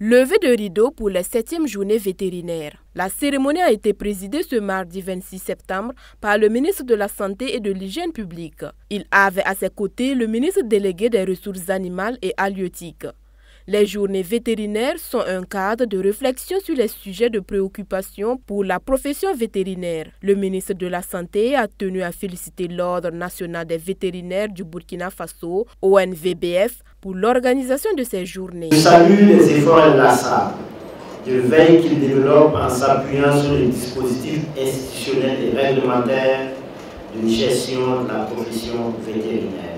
Levée de rideau pour la 7e journée vétérinaire. La cérémonie a été présidée ce mardi 26 septembre par le ministre de la Santé et de l'Hygiène publique. Il avait à ses côtés le ministre délégué des Ressources animales et halieutiques. Les journées vétérinaires sont un cadre de réflexion sur les sujets de préoccupation pour la profession vétérinaire. Le ministre de la Santé a tenu à féliciter l'Ordre national des vétérinaires du Burkina Faso, ONVBF, pour l'organisation de ces journées. Je salue les efforts inlassables de veille qu'il développe en s'appuyant sur les dispositifs institutionnels et réglementaires de gestion de la profession vétérinaire.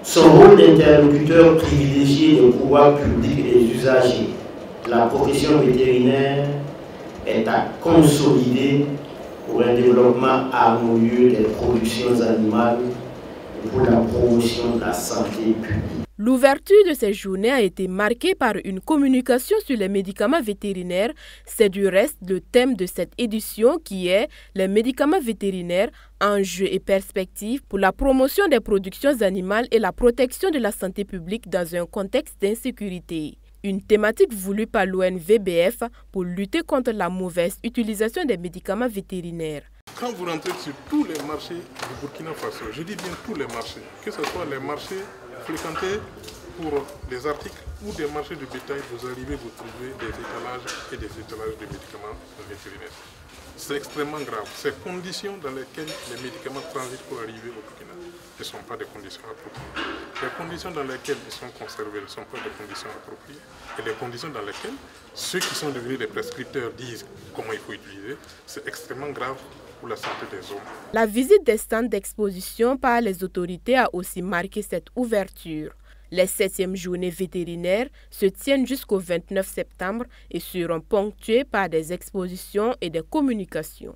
Son rôle d'interlocuteur privilégié des pouvoirs publics et des usagers de la profession vétérinaire est à consolider pour un développement harmonieux des productions animales et pour la promotion de la santé publique. L'ouverture de ces journées a été marquée par une communication sur les médicaments vétérinaires. C'est du reste le thème de cette édition qui est « Les médicaments vétérinaires, enjeux et perspectives pour la promotion des productions animales et la protection de la santé publique dans un contexte d'insécurité ». Une thématique voulue par l'ONVBF pour lutter contre la mauvaise utilisation des médicaments vétérinaires. Quand vous rentrez sur tous les marchés du Burkina Faso, je dis bien tous les marchés, que ce soit les marchés fréquentés pour les articles ou des marchés de bétail, vous arrivez, vous trouvez des étalages et des étalages de médicaments vétérinaires. C'est extrêmement grave. Ces conditions dans lesquelles les médicaments transitent pour arriver au Burkina ne sont pas des conditions appropriées. Les conditions dans lesquelles ils sont conservés ne sont pas des conditions appropriées. Et les conditions dans lesquelles ceux qui sont devenus des prescripteurs disent comment il faut utiliser, c'est extrêmement grave pour la santé des hommes. La visite des stands d'exposition par les autorités a aussi marqué cette ouverture. Les 7e journées vétérinaires se tiennent jusqu'au 29 septembre et seront ponctuées par des expositions et des communications.